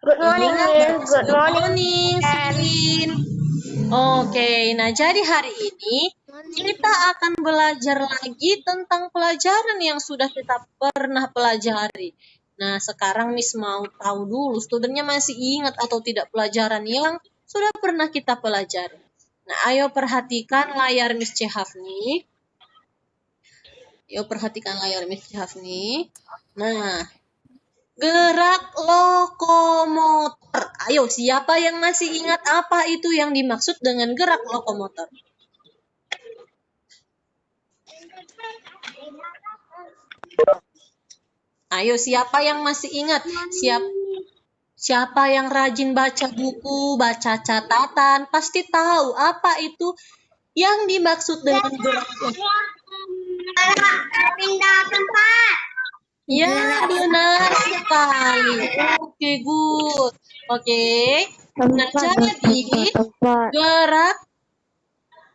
Good morning, Miss. Good Good morning. morning, Sirin. Oke, nah jadi hari ini kita akan belajar lagi tentang pelajaran yang sudah kita pernah pelajari. Nah, sekarang Miss mau tahu dulu, studennya masih ingat atau tidak pelajaran yang sudah pernah kita pelajari. Nah, ayo perhatikan layar Miss Chehafni. Ayo perhatikan layar Miss Chehafni. Nah, gerak lokomotor. Ayo, siapa yang masih ingat apa itu yang dimaksud dengan gerak lokomotor? Ayo, siapa yang masih ingat? Siapa yang rajin baca buku, baca catatan, pasti tahu apa itu yang dimaksud dengan gerak lokomotor. Pindah tempat. Ya, benar sekali. Oke, good. Oke. Nah, jadi gerak.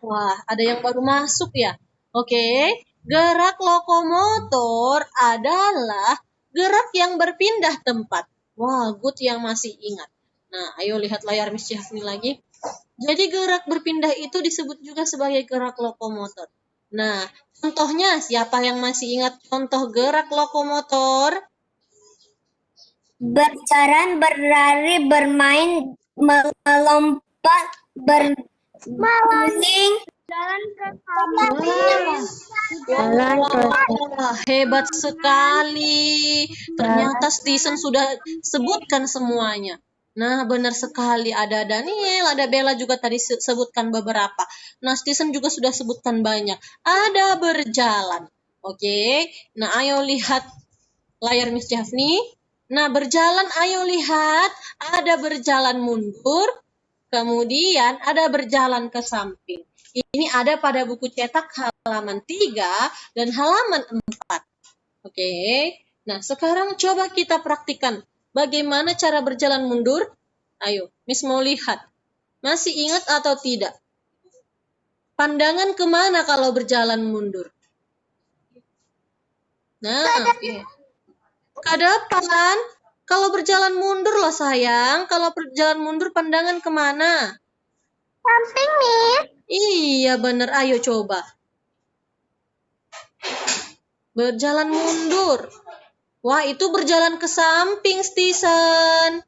Wah, ada yang baru masuk ya. Oke. Gerak lokomotor adalah gerak yang berpindah tempat. Wah, good yang masih ingat. Nah, ayo lihat layar Miss Syafni lagi. Jadi gerak berpindah itu disebut juga sebagai gerak lokomotor. Nah, contohnya siapa yang masih ingat contoh gerak lokomotor? Berjalan, berlari, bermain, melompat, berguling, jalan ke samping. Wah, hebat sekali. Ternyata Stisen sudah sebutkan semuanya. Nah, benar sekali. Ada Daniel, ada Bella juga tadi sebutkan beberapa. Nah, Stisen juga sudah sebutkan banyak. Ada berjalan. Oke. Nah, ayo lihat layar Miss Jafni. Nah, berjalan, ayo lihat. Ada berjalan mundur, kemudian ada berjalan ke samping. Ini ada pada buku cetak halaman 3 dan halaman 4. Oke. Nah, sekarang coba kita praktikkan. Bagaimana cara berjalan mundur? Ayo, Miss mau lihat. Masih ingat atau tidak? Pandangan kemana kalau berjalan mundur? Nah, oke. Ke depan. Kalau berjalan mundur loh sayang. Kalau berjalan mundur pandangan kemana? Samping, Miss. Iya bener. Ayo coba. Berjalan mundur. Wah, itu berjalan ke samping, Stisen.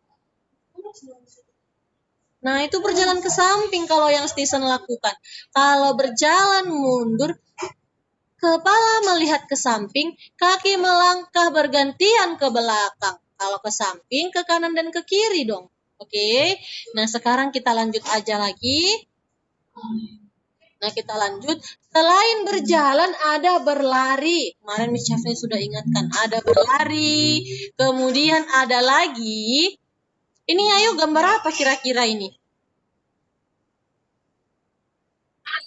Nah, itu berjalan ke samping kalau yang Stisen lakukan. Kalau berjalan mundur, kepala melihat ke samping, kaki melangkah bergantian ke belakang. Kalau ke samping, ke kanan dan ke kiri dong. Oke. Nah, sekarang kita lanjut aja lagi. Nah, kita lanjut. Selain berjalan, ada berlari. Kemarin Miss Syafni sudah ingatkan, ada berlari. Kemudian ada lagi. Ini ayo gambar apa kira-kira ini?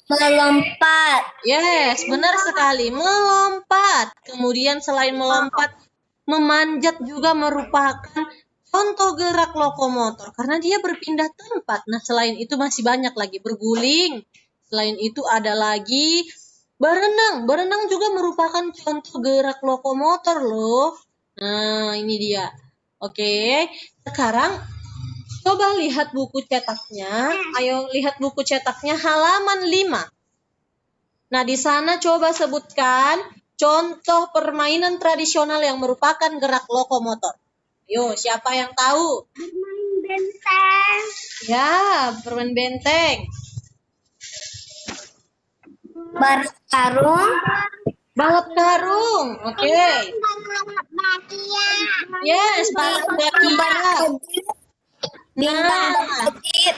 Melompat. Yes, benar sekali. Melompat. Kemudian selain melompat, memanjat juga merupakan contoh gerak lokomotor. Karena dia berpindah tempat. Nah, selain itu masih banyak lagi. Berguling. Selain itu ada lagi berenang. Berenang juga merupakan contoh gerak lokomotor loh. Nah, ini dia. Oke, sekarang coba lihat buku cetaknya. Ayo lihat buku cetaknya halaman 5. Nah, di sana coba sebutkan contoh permainan tradisional yang merupakan gerak lokomotor. Yo, siapa yang tahu? Bermain benteng. Ya, permen benteng. Bertarung. Balap karung. Oke. Balap bakia. Yes, balap bakia. Nah,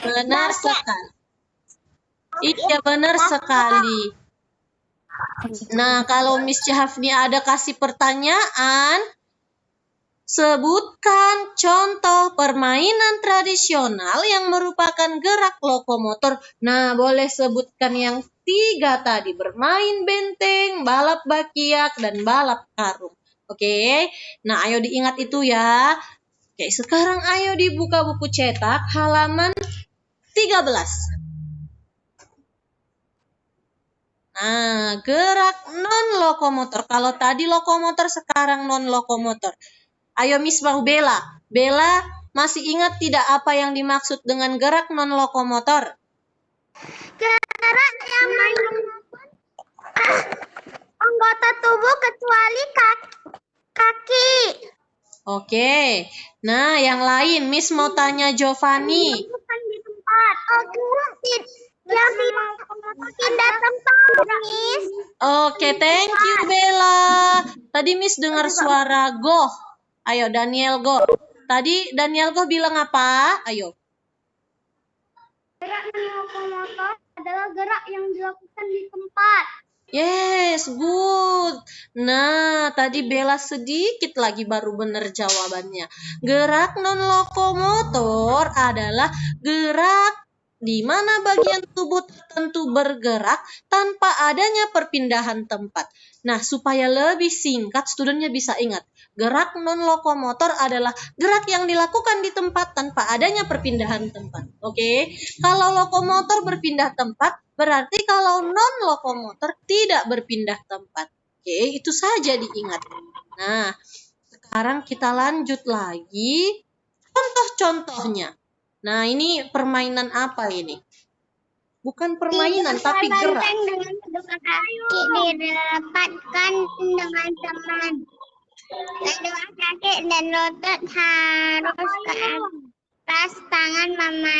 benar sekali. Iya, benar sekali. Nah, kalau Miss Syahafni ada kasih pertanyaan, sebutkan contoh permainan tradisional yang merupakan gerak lokomotor. Nah, boleh sebutkan yang 3 tadi. Bermain benteng, balap bakiak, dan balap karung. Oke, nah ayo diingat itu ya. Oke, sekarang ayo dibuka buku cetak halaman 13. Nah, gerak non-lokomotor. Kalau tadi lokomotor, sekarang non-lokomotor. Ayo Miss mau Bella. Bella Masih ingat tidak apa yang dimaksud dengan gerak non-lokomotor? Gerak yang anggota tubuh kecuali kaki. Oke. Nah, yang lain, Miss mau tanya Giovanni. Bukan di tempat. Oh, gerak yang pindah tempat, Miss. Oke, thank you Bella. Tadi Miss dengar suara Goh. Ayo Daniel Goh. Tadi Daniel Goh bilang apa? Ayo. Gerak lokomotor adalah gerak yang dilakukan di tempat. Yes, good. Nah, tadi Bella sedikit lagi baru benar jawabannya. Gerak non-lokomotor adalah gerak di mana bagian tubuh tertentu bergerak tanpa adanya perpindahan tempat. Nah, supaya lebih singkat, studentnya bisa ingat. Gerak non-lokomotor adalah gerak yang dilakukan di tempat tanpa adanya perpindahan tempat. Oke, kalau lokomotor berpindah tempat, berarti kalau non-lokomotor tidak berpindah tempat. Oke, itu saja diingat. Nah, sekarang kita lanjut lagi. Contoh-contohnya. Nah, ini permainan apa ini? Bukan permainan, tapi gerak. Dengan kedua kaki dirapatkan dengan teman. Kedua kaki dan lutut harus ke atas tangan mama.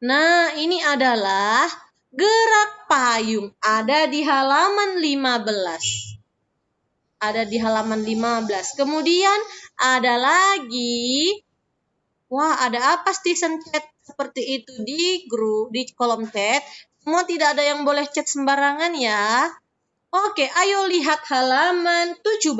Nah, ini adalah gerak payung. Ada di halaman 15. Ada di halaman 15. Kemudian ada lagi. Wah, ada apa Stephen chat seperti itu di grup, di kolom chat? Semua tidak ada yang boleh chat sembarangan ya. Oke, ayo lihat halaman 17.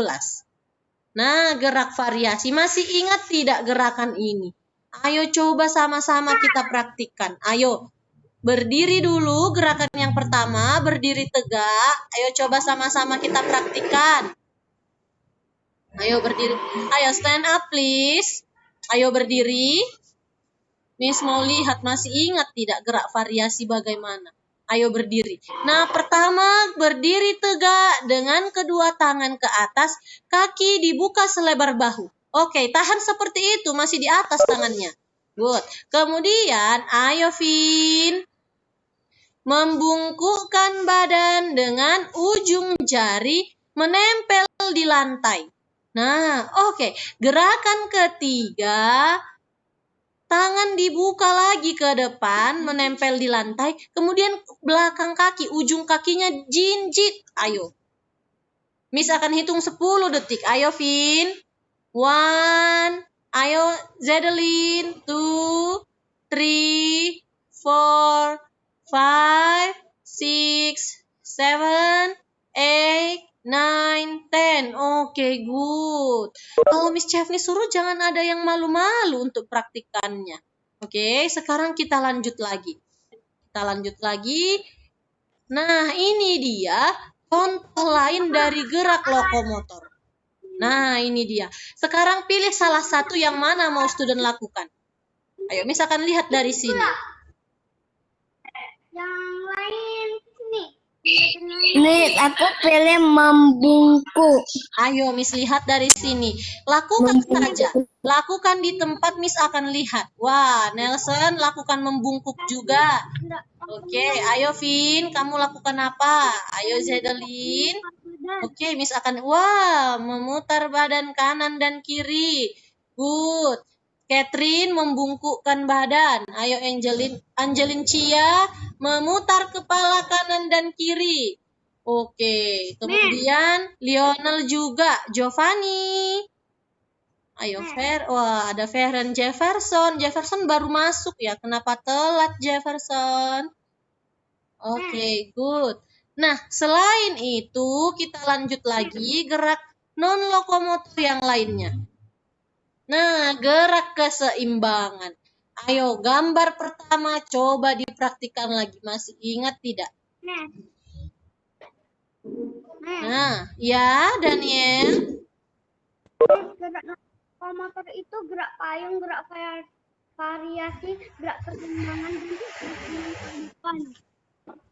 Nah, gerak variasi. Masih ingat tidak gerakan ini? Ayo coba sama-sama kita praktikkan. Ayo, berdiri dulu gerakan yang pertama, berdiri tegak. Ayo coba sama-sama kita praktikkan. Ayo berdiri. Ayo stand up please. Ayo berdiri. Miss mau lihat masih ingat tidak gerak variasi bagaimana? Ayo berdiri. Nah, pertama berdiri tegak dengan kedua tangan ke atas, kaki dibuka selebar bahu. Oke, tahan seperti itu, masih di atas tangannya. Good. Kemudian, ayo Vin. Membungkukkan badan dengan ujung jari menempel di lantai. Nah, oke. Gerakan ketiga, tangan dibuka lagi ke depan, menempel di lantai, kemudian belakang kaki, ujung kakinya jinjit. Ayo. Miss akan hitung 10 detik. Ayo, Vin. 1. Ayo, Zedeline. 2, 3, 4, 5, 6, 7, 8, 9, 10. Oke, good. Kalau Miss Chevny suruh jangan ada yang malu-malu untuk praktikannya. Oke, sekarang kita lanjut lagi. Nah, ini dia contoh lain dari gerak lokomotor. Nah, ini dia. Sekarang pilih salah satu yang mana mau student lakukan. Ayo, Miss akan lihat dari sini. Yang lain sini. Miss, aku pilih membungkuk. Ayo, Miss lihat dari sini. Lakukan saja. Lakukan di tempat Miss akan lihat. Wah, Nelson lakukan membungkuk juga. Oke, ayo Vin, kamu lakukan apa? Ayo Zedeline. Oke, Miss akan, memutar badan kanan dan kiri. Good. Catherine membungkukkan badan. Ayo Angelin Chia memutar kepala kanan dan kiri. Oke, kemudian Lionel juga. Giovanni. Ayo ada Feren Jefferson. Jefferson baru masuk ya. Kenapa telat Jefferson? Oke, good. Nah, selain itu kita lanjut lagi gerak non-lokomotor yang lainnya. Nah, gerak keseimbangan. Ayo, gambar pertama coba dipraktikkan lagi. Masih ingat tidak? Nah, ya Daniel. Gerak lokomotor itu gerak payung, gerak variasi, gerak keseimbangan, dan gerak kehidupan.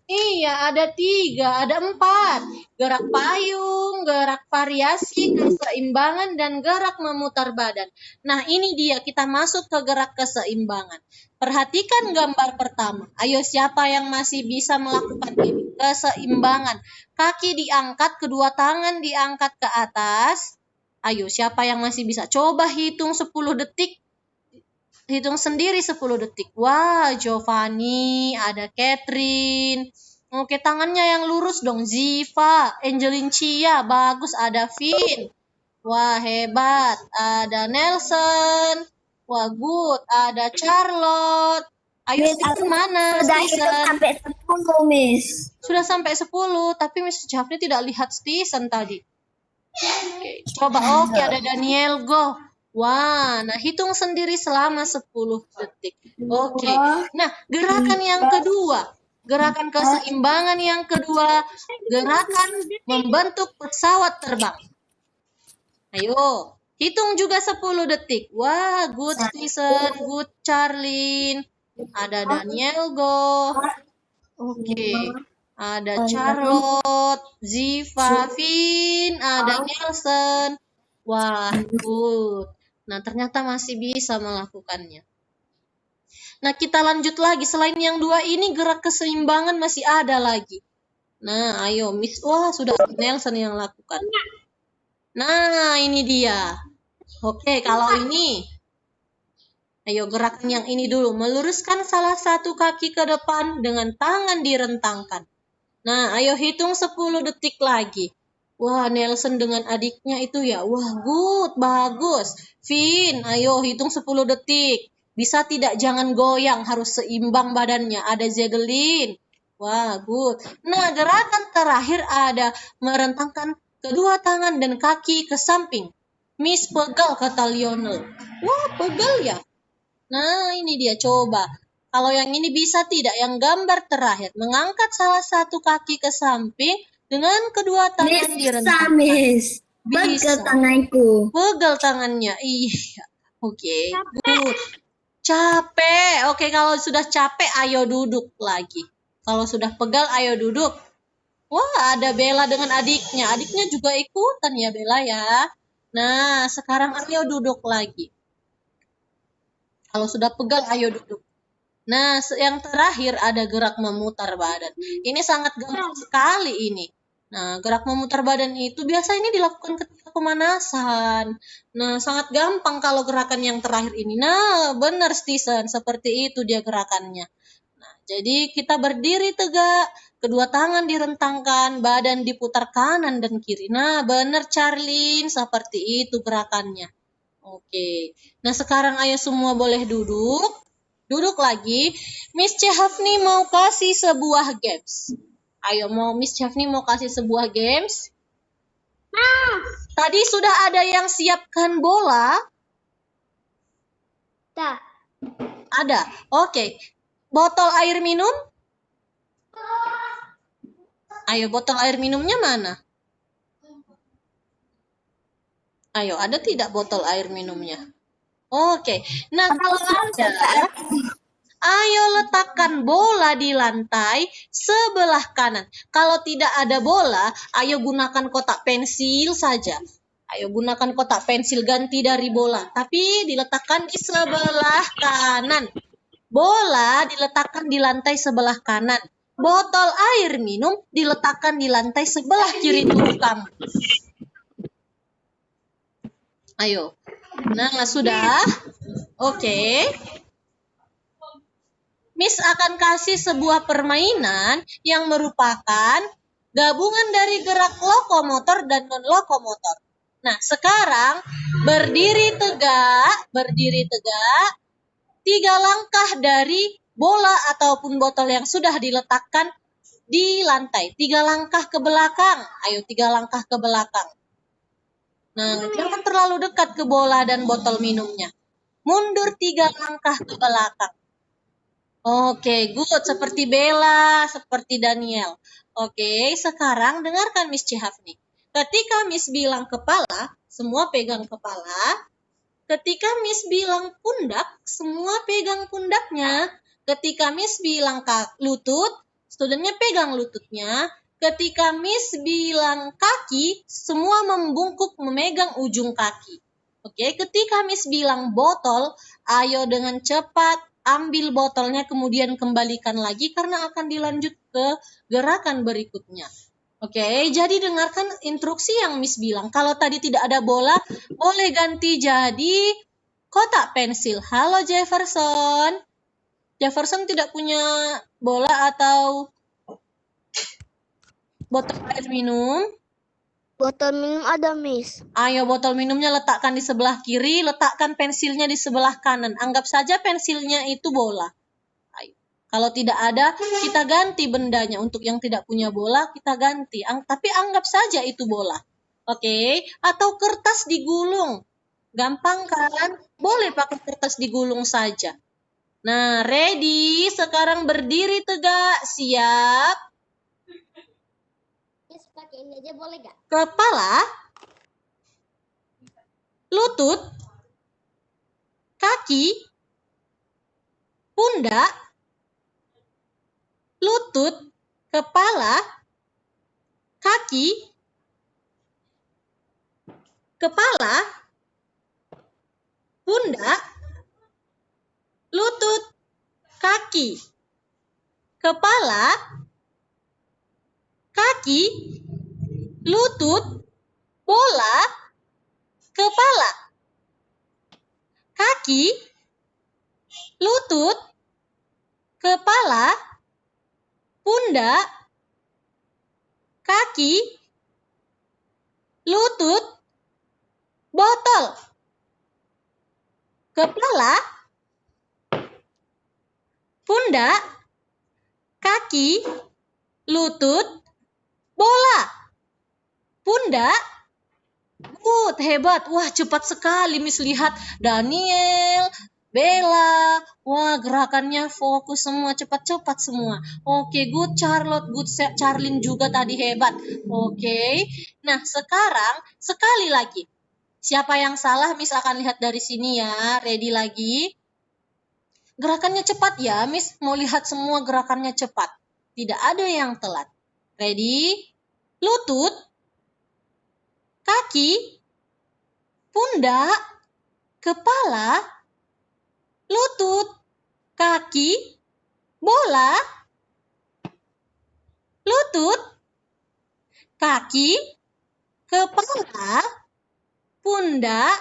Iya, ada 3, ada 4. Gerak payung, gerak variasi, keseimbangan, dan gerak memutar badan. Nah, ini dia, kita masuk ke gerak keseimbangan. Perhatikan gambar pertama. Ayo, siapa yang masih bisa melakukan ini? Keseimbangan. Kaki diangkat, kedua tangan diangkat ke atas. Ayo, siapa yang masih bisa? Coba hitung 10 detik. Hitung sendiri 10 detik. Wah, Giovanni, ada Catherine. Oke, tangannya yang lurus dong. Ziva, Angelin Chia, bagus. Ada Vin. Wah, hebat. Ada Nelson. Wah, good. Ada Charlotte. Ayo, Stephen mana? Sudah hitung Stephen. sampai 10, Miss. Sudah sampai 10, tapi Miss Jafni tidak lihat Stephen tadi. Oke, coba. Oke, ada Daniel, go. Wah, nah hitung sendiri selama 10 detik. Oke. Nah, gerakan yang kedua. Gerakan keseimbangan yang kedua. Gerakan membentuk pesawat terbang. Ayo, hitung juga 10 detik. Wah, good Stephen, good Charlene. Ada Daniel, go. Oke. Ada Charlotte, Ziva, Vin, ada Nelson. Wah, good. Nah, ternyata masih bisa melakukannya. Nah, kita lanjut lagi. Selain yang 2 ini, gerak keseimbangan masih ada lagi. Nah, ayo, Miss. Wah, sudah Nelson yang lakukan. Nah, ini dia. Oke, kalau ini. Ayo, gerakan yang ini dulu. Meluruskan salah satu kaki ke depan dengan tangan direntangkan. Nah, ayo hitung 10 detik lagi. Wah, Nelson dengan adiknya itu ya. Wah, good, bagus. Vin, ayo hitung 10 detik. Bisa tidak jangan goyang, harus seimbang badannya. Ada Zedelin. Wah, good. Nah, gerakan terakhir ada merentangkan kedua tangan dan kaki ke samping. Miss pegal, kata Lionel. Wah, pegal ya. Nah, ini dia, coba. Kalau yang ini bisa tidak? Yang gambar terakhir. Mengangkat salah satu kaki ke samping dengan kedua tangan direntangkan. Miss. Bisa. tanganku. Pegal tangannya. Iya. Oke. Good. Capek. Oke, kalau sudah capek, ayo duduk lagi. Kalau sudah pegal, ayo duduk. Wah, ada Bella dengan adiknya. Adiknya juga ikutan ya, Bella ya. Nah, sekarang ayo duduk lagi. Kalau sudah pegal, ayo duduk. Nah, yang terakhir ada gerak memutar badan. Ini sangat gampang sekali ini. Nah, gerak memutar badan itu biasa ini dilakukan ketika pemanasan. Nah, sangat gampang kalau gerakan yang terakhir ini. Nah, benar Stephen, seperti itu dia gerakannya. Nah, jadi kita berdiri tegak, kedua tangan direntangkan, badan diputar kanan dan kiri. Nah, benar Charlene, seperti itu gerakannya. Oke. Nah, sekarang ayo semua boleh duduk. Duduk lagi. Miss Chehafni mau kasih sebuah games. Ayo, Miss Chehafni mau kasih sebuah games. Tadi sudah ada yang siapkan bola? Tak. Ada. Oke. Botol air minum? Ayo, botol air minumnya mana? Ayo, ada tidak botol air minumnya? Oke. Nah, kalau ada, ayo letakkan bola di lantai sebelah kanan. Kalau tidak ada bola, ayo gunakan kotak pensil saja. Ayo gunakan kotak pensil ganti dari bola. Tapi diletakkan di sebelah kanan. Bola diletakkan di lantai sebelah kanan. Botol air minum diletakkan di lantai sebelah kiri tubuh kamu. Ayo. Nah, sudah? Oke. Miss akan kasih sebuah permainan yang merupakan gabungan dari gerak lokomotor dan non-lokomotor. Nah, sekarang berdiri tegak, 3 langkah dari bola ataupun botol yang sudah diletakkan di lantai. 3 langkah ke belakang. Ayo, 3 langkah ke belakang. Nah, jangan terlalu dekat ke bola dan botol minumnya. Mundur 3 langkah ke belakang. Oke, good. Seperti Bella, seperti Daniel. Oke, sekarang dengarkan Miss Chehafni. Ketika Miss bilang kepala, semua pegang kepala. Ketika Miss bilang pundak, semua pegang pundaknya. Ketika Miss bilang lutut, Studentnya pegang lututnya. Ketika Miss bilang kaki, semua membungkuk memegang ujung kaki. Oke, ketika Miss bilang botol, ayo dengan cepat ambil botolnya kemudian kembalikan lagi karena akan dilanjut ke gerakan berikutnya. Oke, jadi dengarkan instruksi yang Miss bilang. Kalau tadi tidak ada bola, boleh ganti jadi kotak pensil. Halo Jefferson. Jefferson tidak punya bola atau botol air minum? Botol minum ada, Miss. Ayo botol minumnya letakkan di sebelah kiri, letakkan pensilnya di sebelah kanan. Anggap saja pensilnya itu bola. Ayo. Kalau tidak ada, kita ganti bendanya. Untuk yang tidak punya bola, kita ganti. Tapi anggap saja itu bola. Oke? Atau kertas digulung. Gampang kan? Boleh pakai kertas digulung saja. Nah, ready? Sekarang berdiri tegak. Siap? Miss, pakai ini aja boleh gak? Kepala, lutut, kaki, pundak, lutut, kepala, kaki, kepala, pundak, lutut, kaki, kepala, kaki, lutut, bola, kepala, kaki, lutut, kepala, pundak, kaki, lutut, botol, kepala, pundak, kaki, lutut, bola, pundak. Good, hebat. Wah, cepat sekali Miss lihat. Daniel, Bella. Wah, gerakannya fokus semua, cepat-cepat semua. Oke, good Charlotte, good Charlene juga tadi hebat. Oke. Nah, sekarang sekali lagi. Siapa yang salah Miss akan lihat dari sini ya. Ready lagi? Gerakannya cepat ya, Miss mau lihat semua gerakannya cepat. Tidak ada yang telat. Ready? Lutut, kaki, pundak, kepala, lutut, kaki, bola, lutut, kaki, kepala, pundak,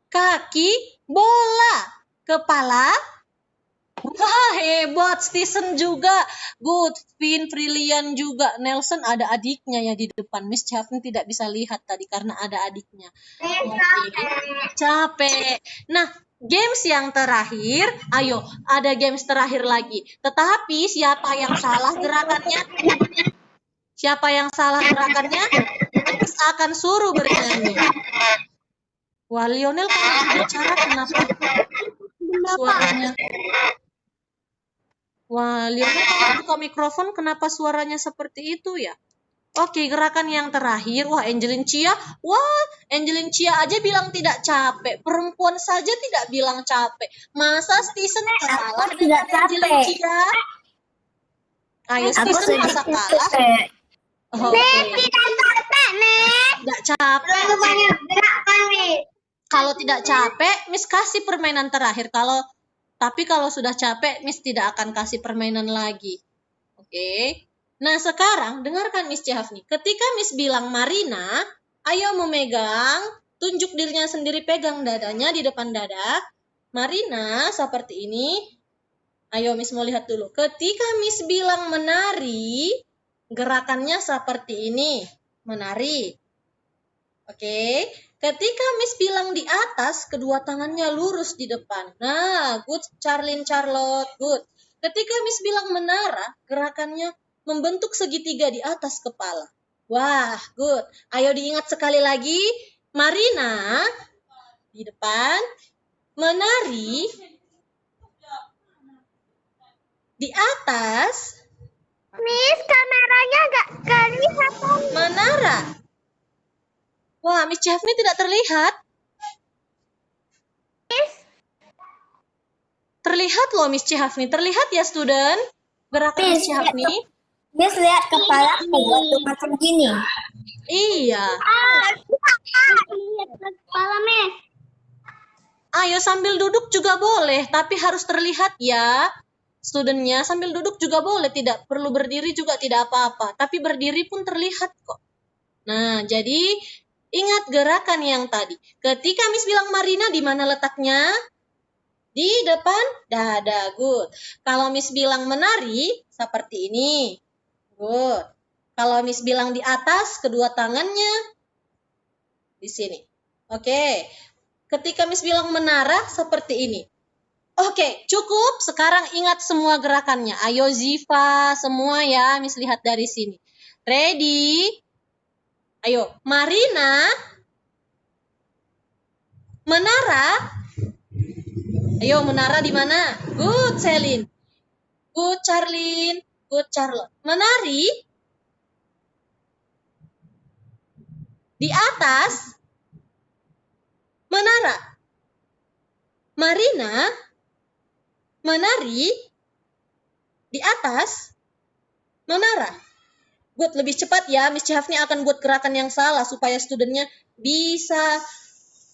kaki, bola, kepala. Wah, hebat. Stephen juga. Good. Vin, Frilian juga. Nelson ada adiknya ya di depan. Miss Chavin tidak bisa lihat tadi karena ada adiknya. Oke. Capek. Nah, games yang terakhir. Ayo, ada games terakhir lagi. Tetapi siapa yang salah gerakannya? Siapa yang salah gerakannya? Miss akan suruh bernyanyi. Wah, Lionel kalau bicara kenapa suaranya? Wah, Lionel kalau buka mikrofon kenapa suaranya seperti itu ya? Oke, gerakan yang terakhir. Wah, Angelin Chia. Wah, Angelin Chia aja bilang tidak capek. Perempuan saja tidak bilang capek. Masa Stephen kalah dengan Angelin Chia? Ayo, Stephen masa kalah? Oke. Tidak capek, Miss. Tidak capek. Banyak gerakan, Miss. Kalau tidak capek, Miss kasih permainan terakhir. Tapi kalau sudah capek, Miss tidak akan kasih permainan lagi. Oke. Nah, sekarang dengarkan Miss Chavni. Ketika Miss bilang Marina, ayo memegang, tunjuk dirinya sendiri, pegang dadanya di depan dada. Marina, seperti ini. Ayo Miss mau lihat dulu. Ketika Miss bilang menari, gerakannya seperti ini. Menari. Oke. Ketika Miss bilang di atas, kedua tangannya lurus di depan. Nah, good Charlene Charlotte, good. Ketika Miss bilang menara, gerakannya membentuk segitiga di atas kepala. Wah, good. Ayo diingat sekali lagi. Marina di depan, menari di atas, Miss, kameranya nggak kelihatan. menara. Wah, Miss Chavni tidak terlihat. Miss, Terlihat loh Miss Chavni. Terlihat ya, student? Gerakan Miss Chavni. Miss lihat kepalaku waktu macam gini. Iya. Lihat kepala, Miss. Ayo sambil duduk juga boleh, tapi harus terlihat ya. Studentnya sambil duduk juga boleh, tidak perlu berdiri juga tidak apa-apa. Tapi berdiri pun terlihat kok. Nah, jadi ingat gerakan yang tadi. Ketika Miss bilang Marina, di mana letaknya? Di depan dada. Good. Kalau Miss bilang menari, seperti ini. Good. Kalau Miss bilang di atas, kedua tangannya di sini. Oke. Ketika Miss bilang menara, seperti ini. Oke, cukup. Sekarang ingat semua gerakannya. Ayo Ziva, semua ya. Miss lihat dari sini. Ready? Ayo, Marina. Menara. Ayo, menara di mana? Good, Celine. Good, Charlene. Good, Charlotte. Menari. Di atas. Menara. Marina. Menari. Di atas. Menara. Good, lebih cepat ya. Miss Chafni akan buat gerakan yang salah supaya studentnya bisa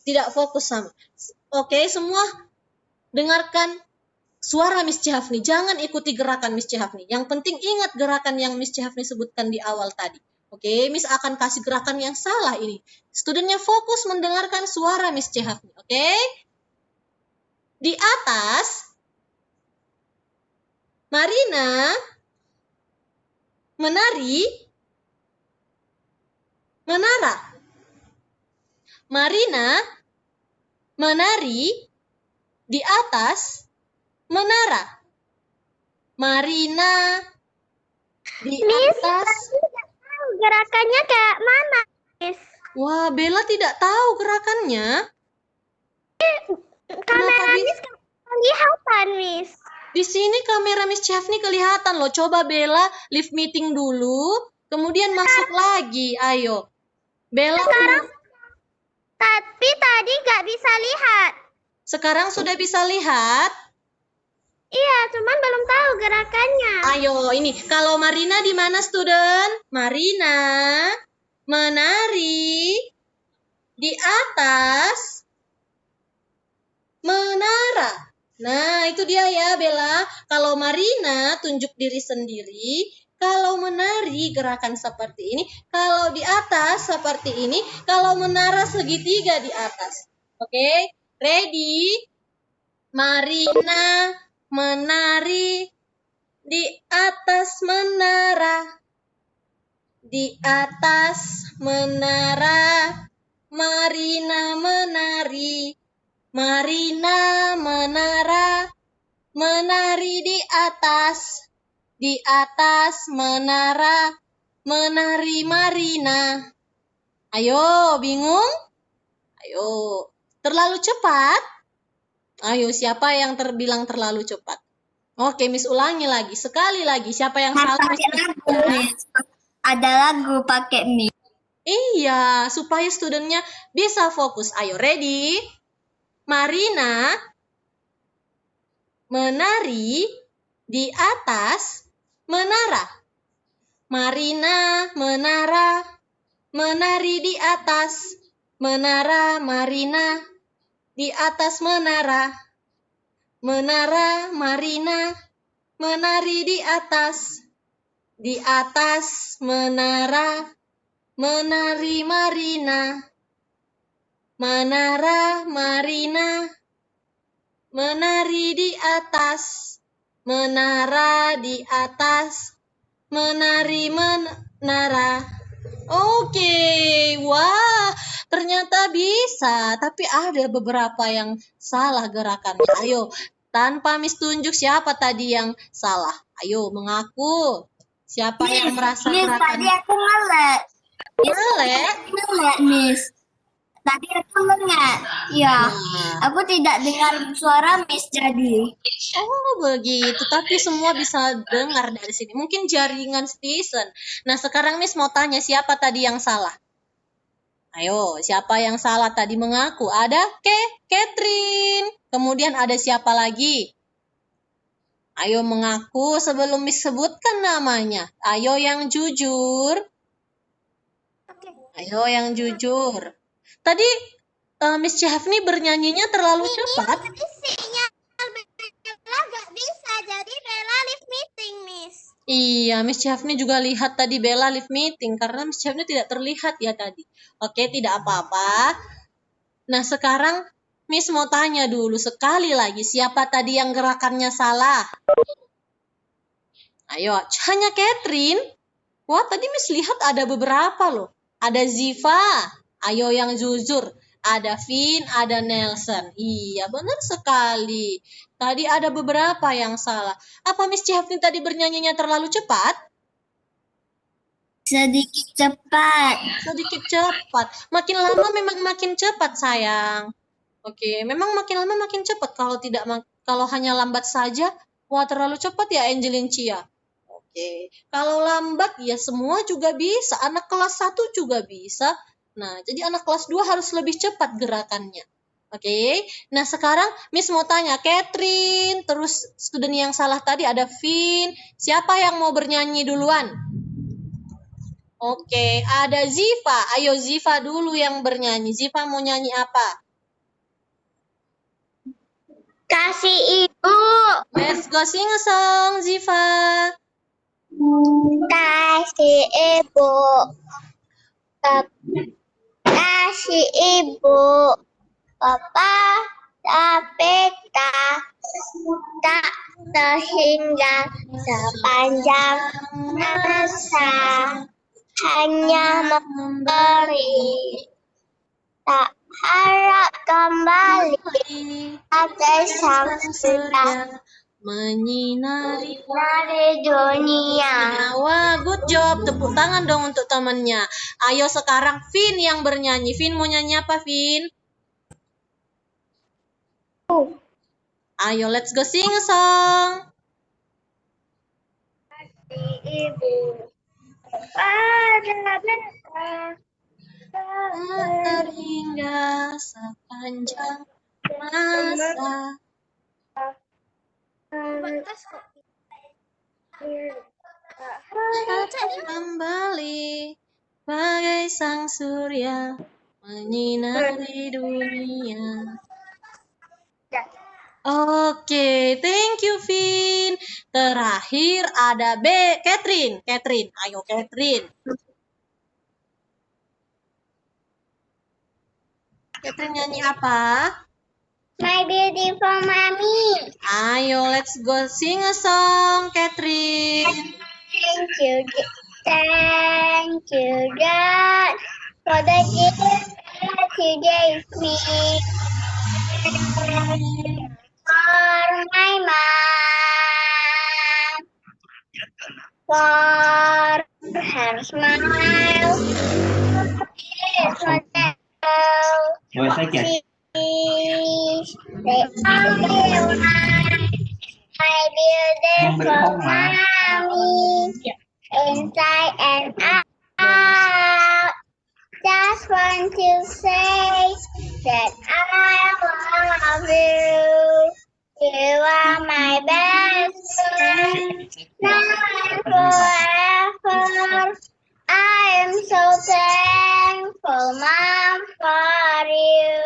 tidak fokus sama. Oke, semua dengarkan suara Miss Chafni. Jangan ikuti gerakan Miss Chafni. Yang penting ingat gerakan yang Miss Chafni sebutkan di awal tadi. Oke, Miss akan kasih gerakan yang salah ini. Studentnya fokus mendengarkan suara Miss Chafni. Oke? Di atas, Marina menari, menara. Marina menari di atas menara. Marina di atas. Gerakannya kayak mana, Miss? Wah, Bella tidak tahu gerakannya. Kamera Miss kelihatan, Miss. Di sini kamera Miss Chafni kelihatan loh. Coba Bella leave meeting dulu, kemudian masuk lagi. Ayo. Bella. Tapi tadi nggak bisa lihat. Sekarang sudah bisa lihat? Iya, cuman belum tahu gerakannya. Ayo, ini kalau Marina di mana, student? Marina menari di atas menara. Nah, itu dia ya, Bella. Kalau Marina tunjuk diri sendiri, kalau menari gerakan seperti ini, kalau di atas seperti ini, kalau menara segitiga di atas. Oke, ready? Marina menari di atas menara. Di atas menara, Marina menari. Marina menara, menari di atas menara, menari Marina. Ayo, bingung? Ayo, terlalu cepat? Ayo, siapa yang terbilang terlalu cepat? Oke, Miss ulangi lagi, sekali lagi. Siapa yang salah? Pakai lagu, Miss. Ada lagu pakai Miss. Iya, supaya studentnya bisa fokus. Ayo, ready? Marina menari di atas menara. Marina menara, menari di atas menara. Marina di atas menara. Menara Marina menari di atas menara. Menari Marina. Menara Marina menari di atas menara. Di atas menari menara. Oke, wah, ternyata bisa, tapi ada beberapa yang salah gerakannya. Ayo, tanpa Miss tunjuk siapa tadi yang salah? Ayo, mengaku. Siapa yang merasa Miss, tadi gerakannya aku ngelek. Ngelek, Miss. Tadi aku ngelek. Ya, aku tidak dengar suara Miss jadi. Oh, begitu. Tapi semua bisa dengar dari sini. Mungkin jaringan Stephen. Nah, sekarang Miss mau tanya siapa tadi yang salah? Ayo, siapa yang salah tadi mengaku? Ada Catherine. Kemudian ada siapa lagi? Ayo mengaku sebelum Miss sebutkan namanya. Ayo yang jujur. Oke. Ayo yang jujur. Tadi Miss Syafni bernyanyinya terlalu cepat. Tadi sinyal Bella nggak bisa, jadi Bella leave meeting, Miss. Iya, Miss Syafni juga lihat tadi Bella live meeting karena Miss Syafni tidak terlihat ya tadi. Oke, tidak apa-apa. Nah, sekarang Miss mau tanya dulu sekali lagi, siapa tadi yang gerakannya salah? Ayo, hanya Catherine. Wah, tadi Miss lihat ada beberapa loh. Ada Ziva. Ayo yang jujur. Ada Vin, ada Nelson. Iya, benar sekali. Tadi ada beberapa yang salah. Apa Miss Syafni tadi bernyanyinya terlalu cepat? Sedikit cepat. Sedikit cepat. Makin lama memang makin cepat, sayang. Oke, memang makin lama makin cepat. Kalau hanya lambat saja, wah terlalu cepat ya Angelin Chia. Oke, kalau lambat ya semua juga bisa. Anak kelas 1 juga bisa. Nah, jadi anak kelas 2 harus lebih cepat gerakannya. Oke, nah sekarang Miss mau tanya, Catherine, terus student yang salah tadi ada Vin. Siapa yang mau bernyanyi duluan? Oke, ada Ziva. Ayo Ziva dulu yang bernyanyi. Ziva mau nyanyi apa? Kasih ibu. Let's go sing a song, Ziva. Kasih ibu. Kasih ibu. Papa tapi tak sehingga sepanjang masa hanya memberi, tak harap kembali agar sang surya Menyinari dari dunia. Wah, good job. Tepuk tangan dong untuk temannya. Ayo sekarang Vin yang bernyanyi. Vin mau nyanyi apa, Vin? Ayo, let's go sing a song. Ibu pada bentar Terhingga sepanjang masa. Kembali bagai sang surya menyinari dunia. Oke, thank you Vin. Terakhir ada Catherine. Catherine, ayo Catherine. Catherine nyanyi apa? My beautiful mommy. Ayo, let's go sing a song, Catherine. Thank you, God, for the gift that you gave me. For my mom, for her smile, they all my beautiful mommy, inside and out. Just want to say that I love you. You are my best friend, now and forever. I am so thankful, Mom, for you.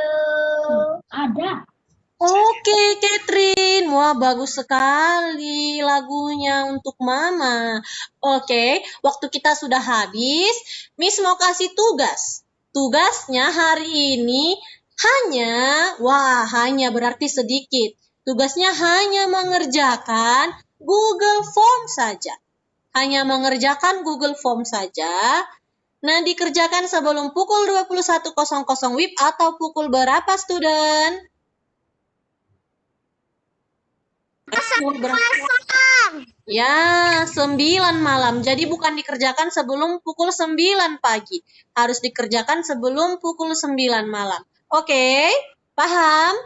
Oke, Catherine. Wah, bagus sekali lagunya untuk Mama. Oke, waktu kita sudah habis. Miss mau kasih tugas. Tugasnya hari ini hanya berarti sedikit. Tugasnya hanya mengerjakan Google Form saja. Hanya mengerjakan Google Form saja. Nah, dikerjakan sebelum pukul 21.00 WIB atau pukul berapa, student? Ya, 9 malam. Jadi bukan dikerjakan sebelum pukul 9 pagi. Harus dikerjakan sebelum pukul 9 malam. Oke, paham?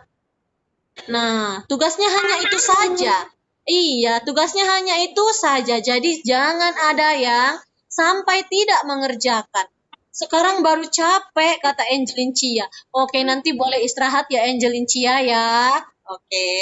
Nah, tugasnya hanya itu saja. Iya, tugasnya hanya itu saja. Jadi jangan ada yang sampai tidak mengerjakan. Sekarang baru capek, kata Angelin Chia. Oke, nanti boleh istirahat ya Angelin Chia ya. Oke.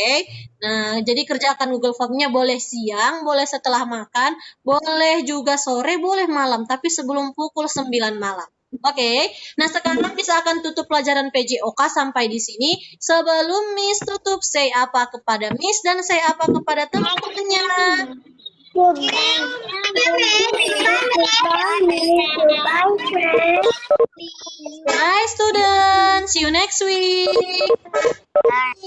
Nah, jadi kerjakan Google Form-nya boleh siang, boleh setelah makan, boleh juga sore, boleh malam, tapi sebelum pukul 9 malam. Oke. Nah, sekarang Miss akan tutup pelajaran PJOK sampai di sini. Sebelum Miss tutup, say apa kepada Miss dan say apa kepada teman-temannya. Bye, students. See you next week. Bye.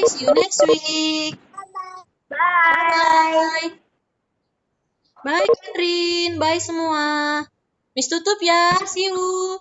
See you next week. Bye. Bye, Catherine. Bye semua. Miss tutup ya. See you.